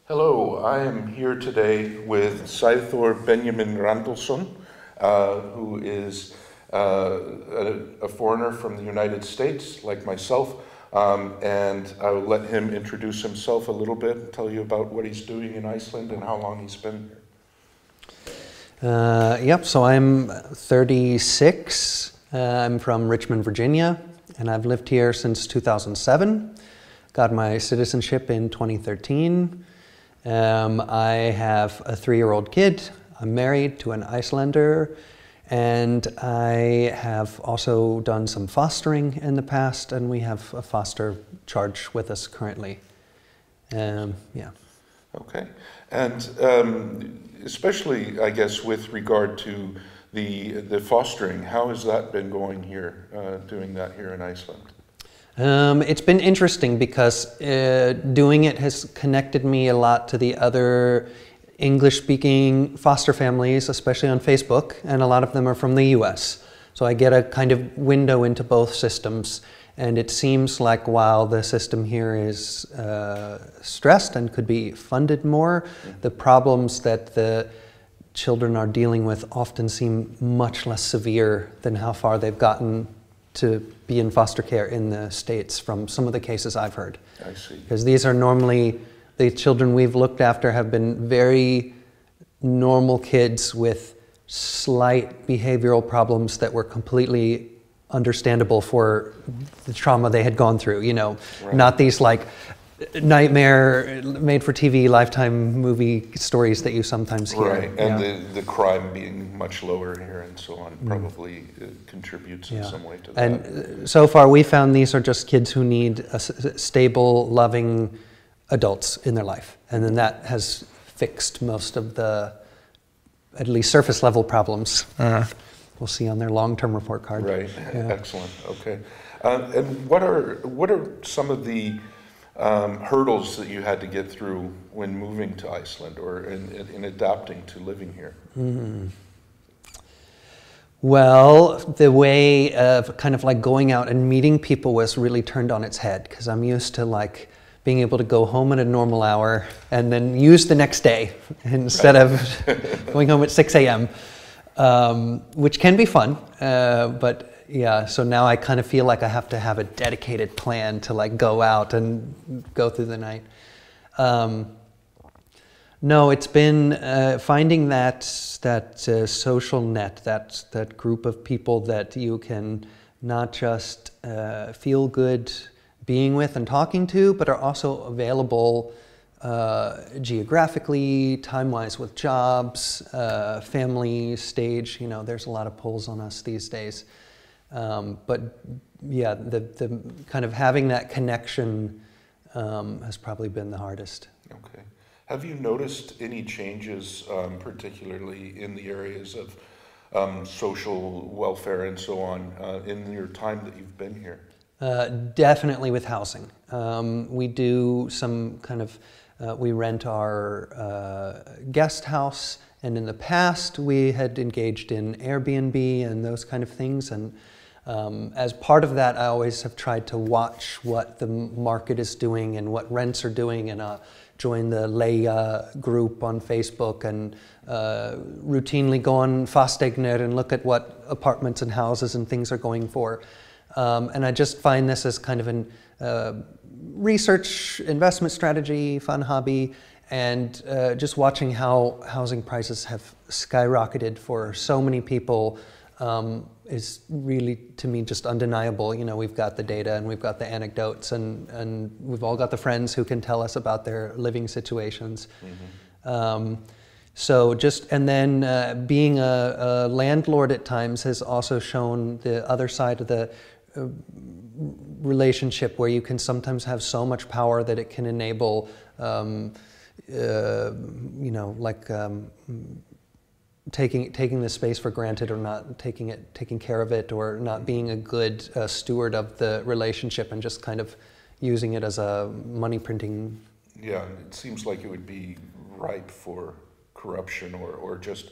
Hello, I am here today with Sæþór Benjamín Randalsson, who is a foreigner from the United States, like myself, and I will let him introduce himself a little bit and tell you about what he's doing in Iceland and how long he's been here. So I'm 36. I'm from Richmond, Virginia, and I've lived here since 2007. Got my citizenship in 2013. I have a 3-year-old kid. I'm married to an Icelander, and I have also done some fostering in the past, and we have a foster charge with us currently. Okay, and especially, I guess, with regard to the fostering, how has that been going here, doing that here in Iceland? It's been interesting because doing it has connected me a lot to the other English-speaking foster families, especially on Facebook, and a lot of them are from the US. So I get a kind of window into both systems, and it seems like while the system here is stressed and could be funded more, the problems that the children are dealing with often seem much less severe than how far they've gotten to be in foster care in the States from some of the cases I've heard. I see. Because these are normally, the children we've looked after have been very normal kids with slight behavioral problems that were completely understandable for the trauma they had gone through, you know, right. Not these like nightmare made-for-TV Lifetime movie stories that you sometimes hear. Right, and the crime being much lower here and so on probably contributes in some way to that. And so far we found these are just kids who need stable, loving adults in their life. And then that has fixed most of the, at least surface level problems. We'll see on their long-term report card. Right, excellent, okay. And what are some of the hurdles that you had to get through when moving to Iceland or in adapting to living here? Well, the way of kind of like going out and meeting people was really turned on its head, because I'm used to like being able to go home at a normal hour and then use the next day instead of going home at 6 a.m., which can be fun, but yeah, so now I kind of feel like I have to have a dedicated plan to like go out and go through the night. No, it's been finding that social net, that group of people that you can not just feel good being with and talking to, but are also available geographically, time-wise with jobs, family, stage. You know, there's a lot of pulls on us these days. But yeah, the kind of having that connection has probably been the hardest. Okay. Have you noticed any changes, particularly in the areas of social welfare and so on, in your time that you've been here? Definitely with housing. We do some kind of, we rent our guest house, and in the past we had engaged in Airbnb and those kind of things, and as part of that, I always have tried to watch what the market is doing and what rents are doing, and join the Leia group on Facebook and routinely go on Fasteigner and look at what apartments and houses and things are going for. And I just find this as kind of an research investment strategy, fun hobby, and just watching how housing prices have skyrocketed for so many people is really, to me, just undeniable. You know, we've got the data and we've got the anecdotes, and we've all got the friends who can tell us about their living situations. So just, and then being a landlord at times has also shown the other side of the relationship, where you can sometimes have so much power that it can enable, you know, like taking the space for granted, or not taking care of it, or not being a good steward of the relationship, and just kind of using it as a money printing. Yeah, it seems like it would be ripe for corruption or just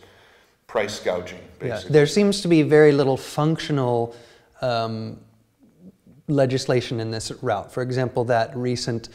price gouging, basically. Yeah, there seems to be very little functional legislation in this route. For example, that recent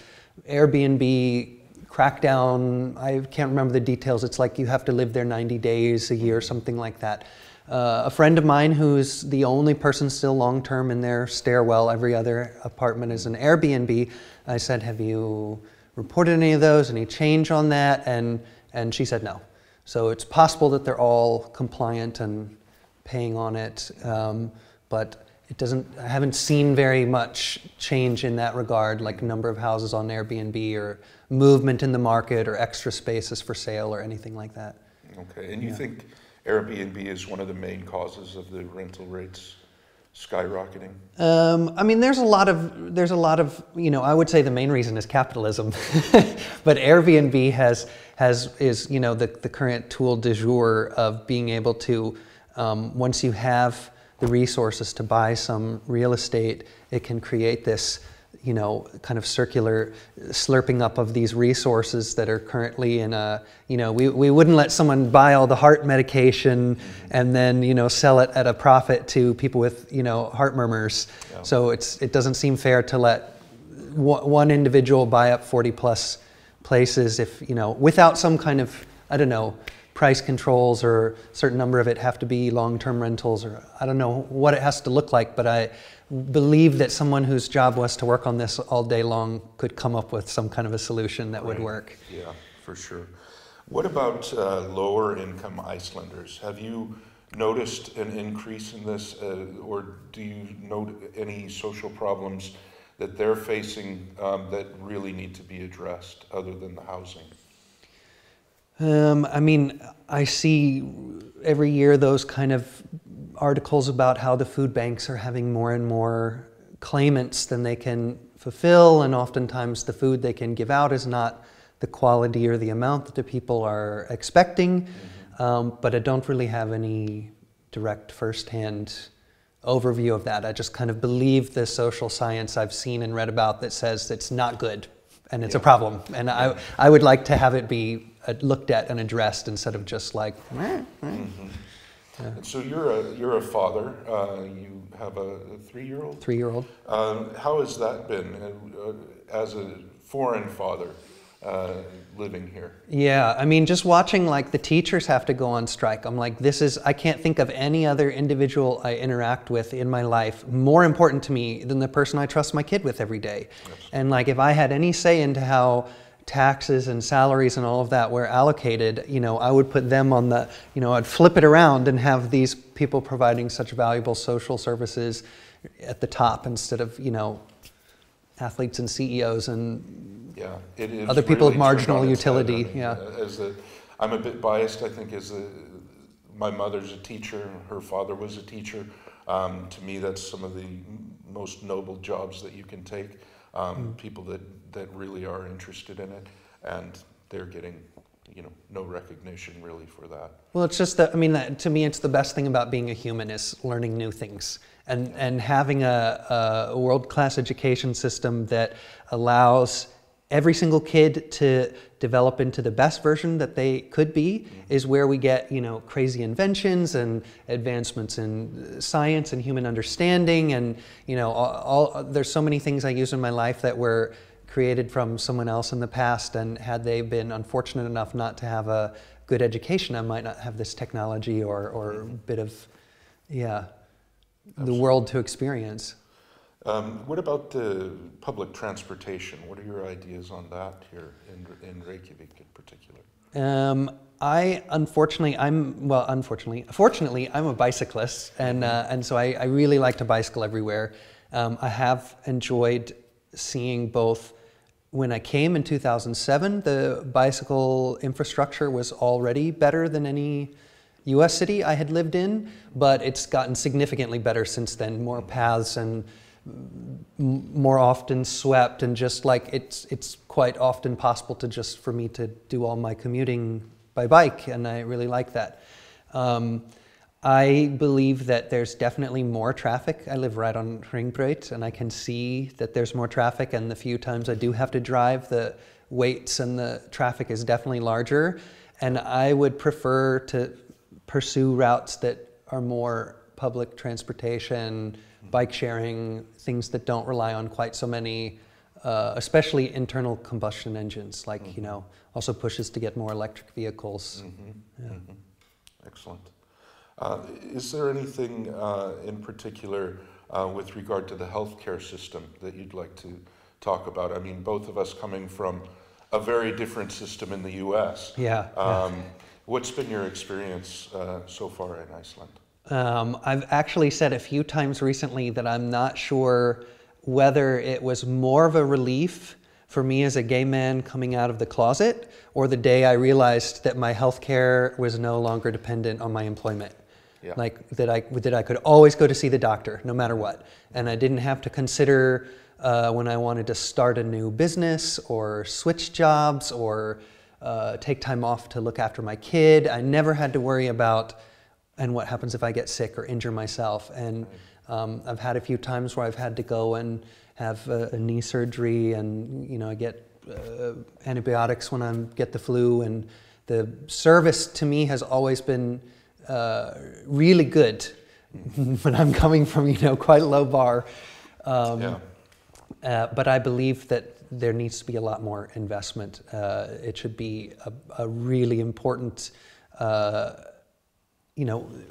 Airbnb crackdown. I can't remember the details. It's like you have to live there 90 days a year, something like that. A friend of mine who's the only person still long-term in their stairwell, every other apartment is an Airbnb. I said, have you reported any of those, any change on that? And she said no. So it's possible that they're all compliant and paying on it, but it doesn't, I haven't seen very much change in that regard, like number of houses on Airbnb or movement in the market or extra spaces for sale or anything like that. Okay, and you think Airbnb is one of the main causes of the rental rates skyrocketing? I mean, there's a lot of, you know, I would say the main reason is capitalism, but Airbnb is, you know, the current tool du jour of being able to, once you have the resources to buy some real estate, it can create this, you know, kind of circular slurping up of these resources that are currently in a, you know, we wouldn't let someone buy all the heart medication and then, you know, sell it at a profit to people with, you know, heart murmurs. Yeah. So it doesn't seem fair to let one individual buy up 40 plus places if, you know, without some kind of, I don't know, price controls, or a certain number of it have to be long-term rentals, or I don't know what it has to look like, but I believe that someone whose job was to work on this all day long could come up with some kind of a solution that would work. Yeah, for sure. What about lower income Icelanders? Have you noticed an increase in this, or do you note any social problems that they're facing that really need to be addressed other than the housing? I mean, I see every year those kind of articles about how the food banks are having more and more claimants than they can fulfill, and oftentimes the food they can give out is not the quality or the amount that the people are expecting. But I don't really have any direct firsthand overview of that. I just kind of believe the social science I've seen and read about that says it's not good and it's a problem. And I would like to have it be looked at and addressed instead of just like, Yeah. And so you're a father. You have a 3-year-old? 3-year-old. How has that been as a foreign father living here? Yeah, I mean, just watching like the teachers have to go on strike. I'm like, I can't think of any other individual I interact with in my life more important to me than the person I trust my kid with every day. Absolutely. And like, if I had any say into how taxes and salaries and all of that were allocated, you know, I would put them on the, you know, I'd flip it around and have these people providing such valuable social services at the top instead of, you know, athletes and CEOs and it is other people really of marginal utility. I mean, I'm a bit biased, I think, my mother's a teacher, her father was a teacher. To me, that's some of the most noble jobs that you can take. People that really are interested in it, and they're getting, you know, no recognition really for that. Well, it's just that, I mean, to me, it's the best thing about being a human is learning new things and having a world-class education system that allows every single kid to develop into the best version that they could be is where we get, you know, crazy inventions and advancements in science and human understanding. And, you know, there's so many things I use in my life that were created from someone else in the past, and had they been unfortunate enough not to have a good education, I might not have this technology or bit of, the world to experience. What about the public transportation? What are your ideas on that here in Reykjavík in particular? Fortunately, I'm a bicyclist, and so I really like to bicycle everywhere. I have enjoyed seeing both. When I came in 2007, the bicycle infrastructure was already better than any U.S. city I had lived in, but it's gotten significantly better since then. More paths and more often swept, and just like it's quite often possible for me to do all my commuting by bike, and I really like that. I believe that there's definitely more traffic. I live right on Hringbraut, and I can see that there's more traffic, and the few times I do have to drive, the waits and the traffic is definitely larger, and I would prefer to pursue routes that are more public transportation, bike sharing, things that don't rely on quite so many especially internal combustion engines, like, also pushes to get more electric vehicles. Excellent. Is there anything in particular with regard to the healthcare system that you'd like to talk about? I mean, both of us coming from a very different system in the U.S. What's been your experience so far in Iceland? I've actually said a few times recently that I'm not sure whether it was more of a relief for me as a gay man coming out of the closet, or the day I realized that my health care was no longer dependent on my employment. Like that I could always go to see the doctor no matter what. And I didn't have to consider when I wanted to start a new business or switch jobs or take time off to look after my kid. I never had to worry about, and what happens if I get sick or injure myself. And I've had a few times where I've had to go and have a knee surgery, and I get antibiotics when I get the flu. And the service to me has always been really good, but I'm coming from quite a low bar. But I believe that there needs to be a lot more investment. It should be a really important,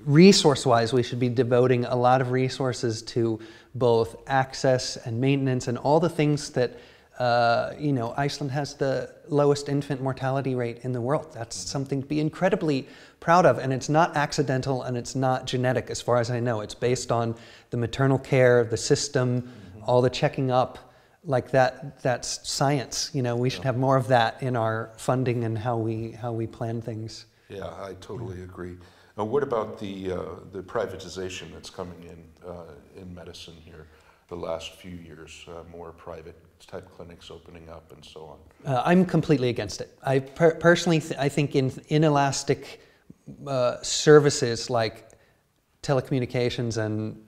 resource-wise, we should be devoting a lot of resources to both access and maintenance and all the things that, Iceland has the lowest infant mortality rate in the world. That's something to be incredibly proud of, and it's not accidental and it's not genetic as far as I know. It's based on the maternal care, the system, all the checking up. Like that's science. We should have more of that in our funding and how we plan things. Yeah, I totally agree. Now, what about the privatization that's coming in medicine here the last few years? More private type clinics opening up and so on. I'm completely against it. I personally I think in inelastic services like telecommunications and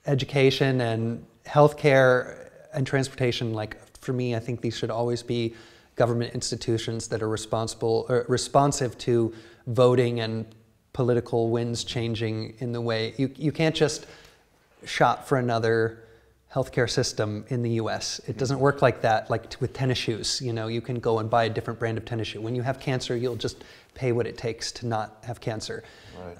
education and healthcare and transportation, like for me, I think these should always be government institutions that are responsive to voting and political winds changing in the way. You can't just shop for another healthcare system in the U.S. It doesn't work like that, like with tennis shoes. You can go and buy a different brand of tennis shoe. When you have cancer, you'll just pay what it takes to not have cancer.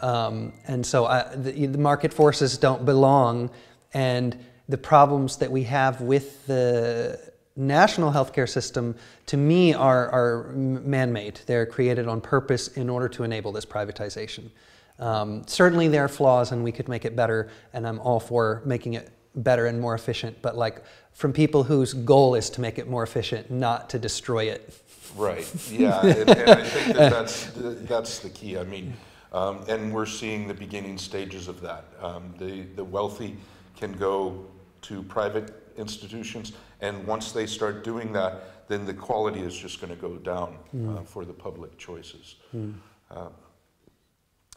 Right. And so the market forces don't belong, and the problems that we have with the national healthcare system, to me, are man-made. They're created on purpose in order to enable this privatization. Certainly there are flaws and we could make it better, and I'm all for making it better and more efficient, but like from people whose goal is to make it more efficient, not to destroy it. Right, yeah, and I think that's the key. I mean, and we're seeing the beginning stages of that. The wealthy can go to private institutions, and once they start doing that, then the quality is just going to go down for the public choices.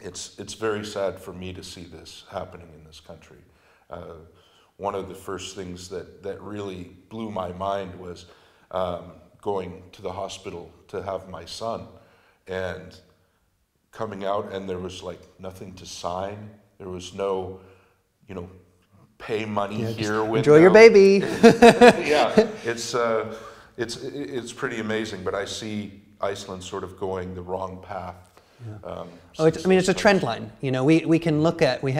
It's very sad for me to see this happening in this country. One of the first things that really blew my mind was going to the hospital to have my son, and coming out, and there was like nothing to sign. There was no, pay money here with enjoy your baby. Yeah, it's pretty amazing, but I see Iceland sort of going the wrong path. Yeah. It's a trend line. We can look at, we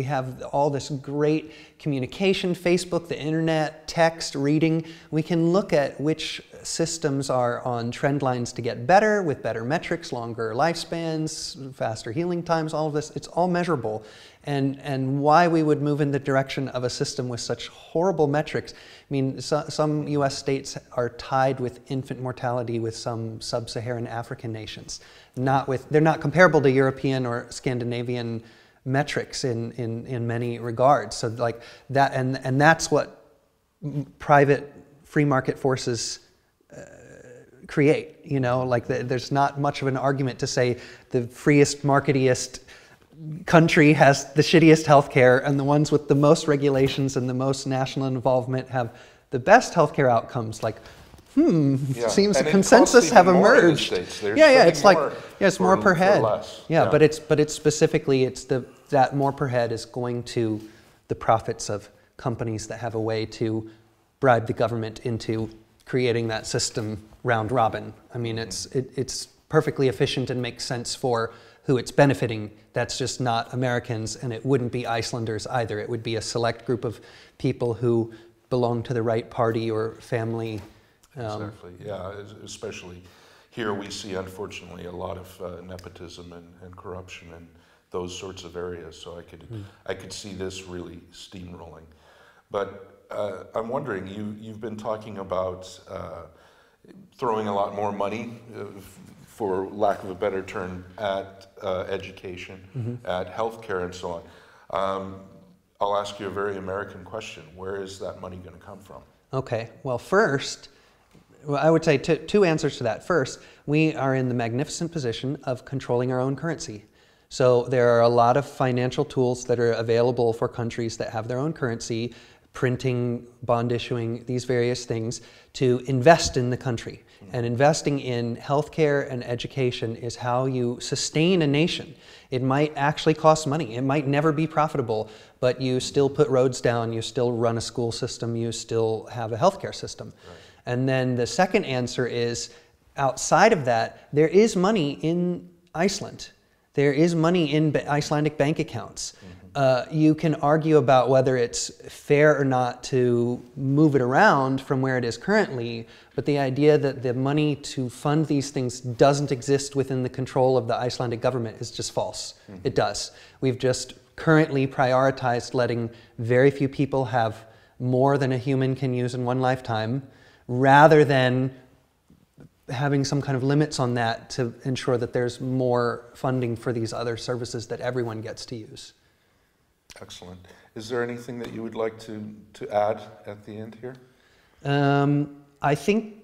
have all this great communication, Facebook, the internet, text, reading. We can look at which systems are on trend lines to get better, with better metrics, longer lifespans, faster healing times, all of this. It's all measurable. And why we would move in the direction of a system with such horrible metrics. I mean, some US states are tied with infant mortality with some sub-Saharan African nations. They're not comparable to European or Scandinavian metrics in many regards. So like that, and that's what private free market forces create. There's not much of an argument to say the freest, marketiest country has the shittiest healthcare, and the ones with the most regulations and the most national involvement have the best healthcare outcomes. Like, seems a consensus have emerged. It's more per head. But it's specifically that more per head is going to the profits of companies that have a way to bribe the government into creating that system round robin. I mean, it's perfectly efficient and makes sense for who it's benefiting. That's just not Americans, and it wouldn't be Icelanders either. It would be a select group of people who belong to the right party or family. Exactly, yeah, especially here we see, unfortunately, a lot of nepotism and corruption in those sorts of areas, so I could see this really steamrolling. But I'm wondering, you've been talking about throwing a lot more money, for lack of a better term, at education, at healthcare and so on. I'll ask you a very American question. Where is that money going to come from? Okay, well first, I would say two answers to that. First, we are in the magnificent position of controlling our own currency. So there are a lot of financial tools that are available for countries that have their own currency, printing, bond issuing, these various things, to invest in the country. And investing in healthcare and education is how you sustain a nation. It might actually cost money. It might never be profitable, but you still put roads down, you still run a school system, you still have a healthcare system. Right. And then the second answer is, outside of that, there is money in Iceland. There is money in Icelandic bank accounts. You can argue about whether it's fair or not to move it around from where it is currently, but the idea that the money to fund these things doesn't exist within the control of the Icelandic government is just false. It does. We've just currently prioritized letting very few people have more than a human can use in one lifetime, rather than having some kind of limits on that to ensure that there's more funding for these other services that everyone gets to use. Excellent. Is there anything that you would like to add at the end here? I think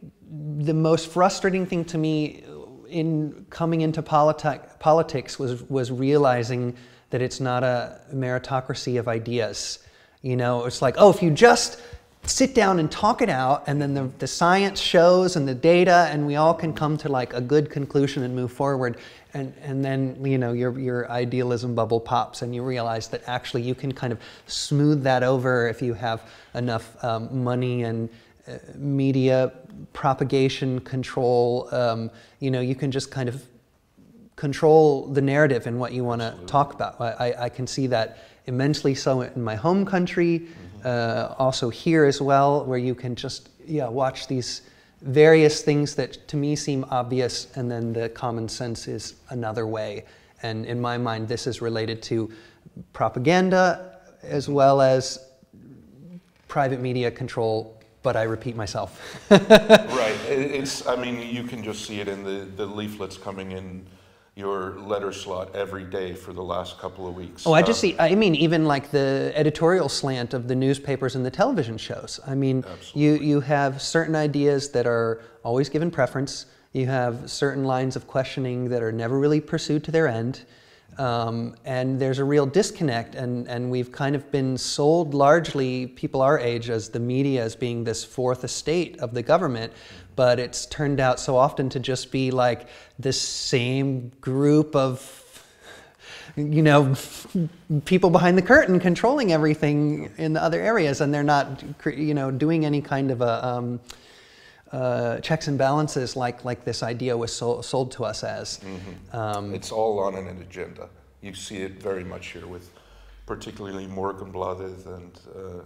the most frustrating thing to me in coming into politics was realizing that it's not a meritocracy of ideas. You know, it's like, oh, if you just sit down and talk it out, and then the science shows and the data, and we all can come to like a good conclusion and move forward. And then, you know, your idealism bubble pops, and you realize that actually you can kind of smooth that over if you have enough money and media propagation control. You know, you can just kind of control the narrative and what you want to talk about. I can see that immensely so in my home country, also here as well, where you can just watch these various things that to me seem obvious, and then the common sense is another way. And in my mind, this is related to propaganda as well as private media control, but I repeat myself. Right. I mean, you can just see it in the leaflets coming in your letter slot every day for the last couple of weeks. Oh, I mean, even like the editorial slant of the newspapers and the television shows. I mean, you have certain ideas that are always given preference. You have certain lines of questioning that are never really pursued to their end. And there's a real disconnect, and we've kind of been sold largely, people our age, as the media as being this fourth estate of the government, but it's turned out so often to just be like this same group of, you know, people behind the curtain controlling everything in the other areas, and they're not, you know, doing any kind of a checks and balances like this idea was sold to us as. It's all on an agenda. You see it very much here with particularly Morgunblaðið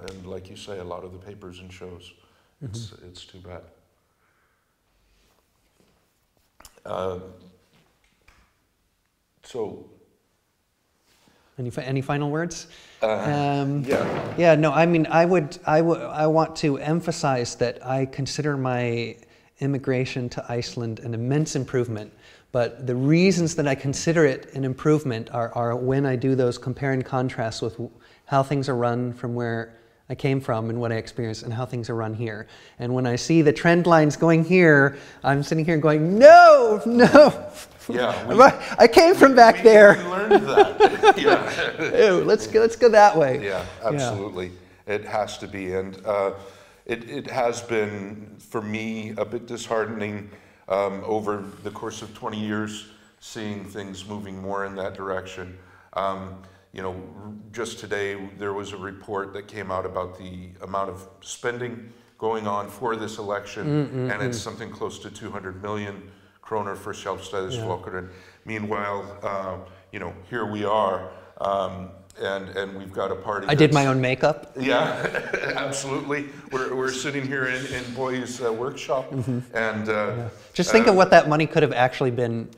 and like you say, a lot of the papers and shows. It's too bad. So, any final words? Yeah. Yeah. No. I mean, I want to emphasize that I consider my immigration to Iceland an immense improvement. But the reasons that I consider it an improvement are when I do those compare and contrast with how things are run from where I came from and what I experienced, and how things are run here. And when I see the trend lines going here, I'm sitting here going, no. Yeah, I came from back there. We learned that. Yeah. Ew, let's go that way. Yeah, absolutely. Yeah. It has to be, and it has been for me a bit disheartening over the course of 20 years, seeing things moving more in that direction. You know, just today there was a report that came out about the amount of spending going on for this election, and it's something close to 200 million kroner for Sjálvstæðisflokkurinn. Meanwhile, you know, here we are, and we've got a party. I did my own makeup. Yeah, absolutely. We're sitting here in Boy's workshop, and just think of what that money could have actually been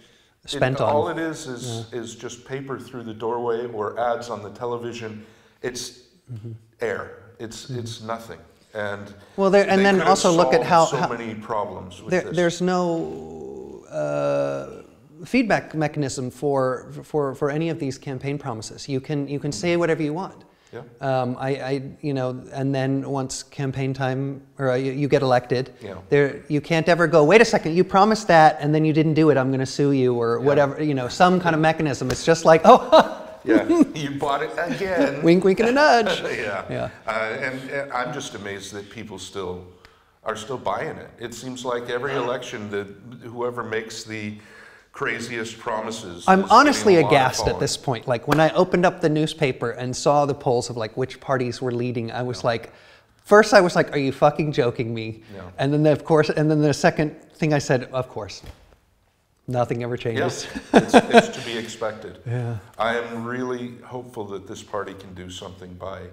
spent on. All it is just paper through the doorway or ads on the television. It's air. It's nothing. And well, then also look at how many problems with this. There's no feedback mechanism for any of these campaign promises. You can say whatever you want. Yeah. You know, and then once campaign time, or you get elected, you can't ever go, wait a second, you promised that and then you didn't do it, I'm going to sue you, or whatever, you know, some kind of mechanism. It's just like, oh, yeah, you bought it again. Wink, wink, and a nudge. Yeah. And I'm just amazed that people are still buying it. It seems like every election that whoever makes the craziest promises. I'm honestly aghast at this point. Like when I opened up the newspaper and saw the polls of like which parties were leading, I was like, first I was like, are you fucking joking me? Yeah. And then the second thing I said, of course. Nothing ever changes. Yes, it's to be expected. Yeah. I am really hopeful that this party can do something by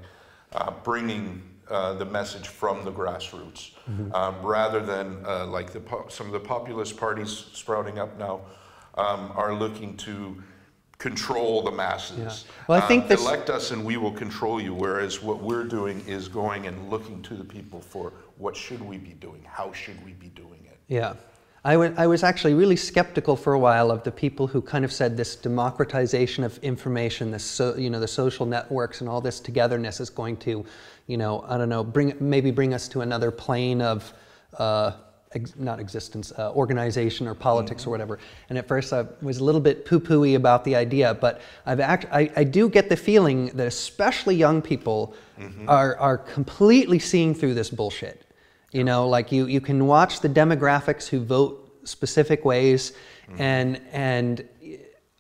bringing the message from the grassroots, rather than like some of the populist parties sprouting up now are looking to control the masses. Yeah. Well, I think elect us and we will control you, whereas what we're doing is going and looking to the people for what should we be doing, how should we be doing it. Yeah. I was actually really skeptical for a while of the people who kind of said this democratization of information, this you know, the social networks and all this togetherness is going to, you know, I don't know, bring us to another plane of not existence, organization or politics or whatever. And at first I was a little bit poo-pooey about the idea, but I do get the feeling that especially young people are completely seeing through this bullshit. You know, like you can watch the demographics who vote specific ways, and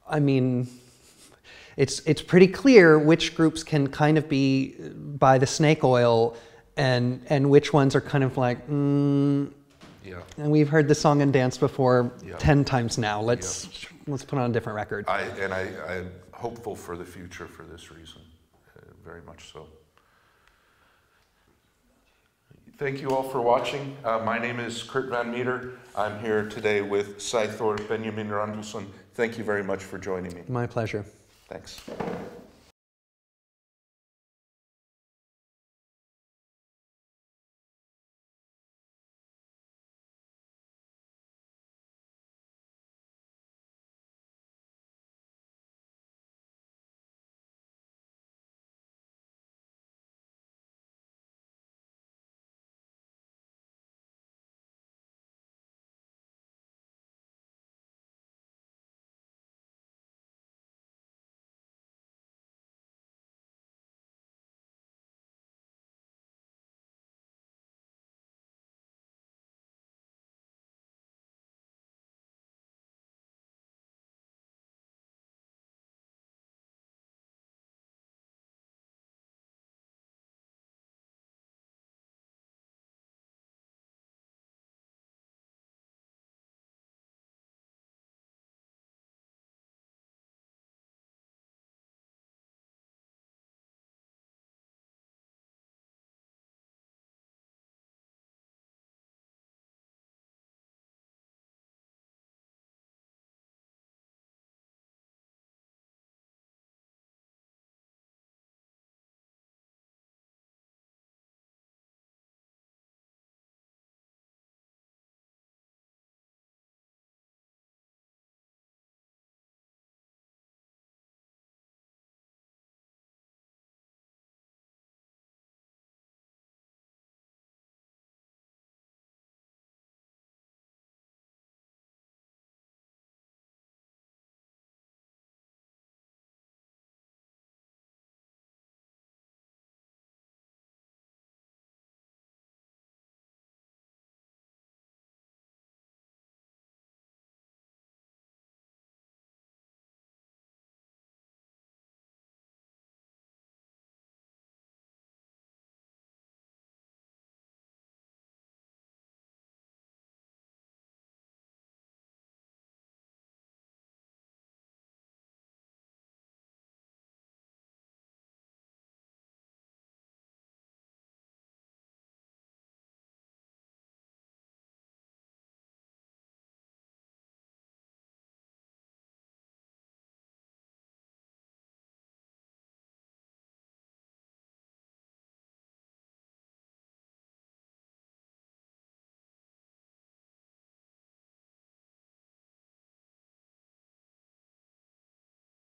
I mean, it's pretty clear which groups can kind of be by the snake oil, and which ones are kind of like, yeah. And we've heard the song and dance before 10 times now. Let's put on a different record. I'm hopeful for the future for this reason, very much so. Thank you all for watching. My name is Kurt Van Meter. I'm here today with Sæþór Benjamín Randalsson. Thank you very much for joining me. My pleasure. Thanks.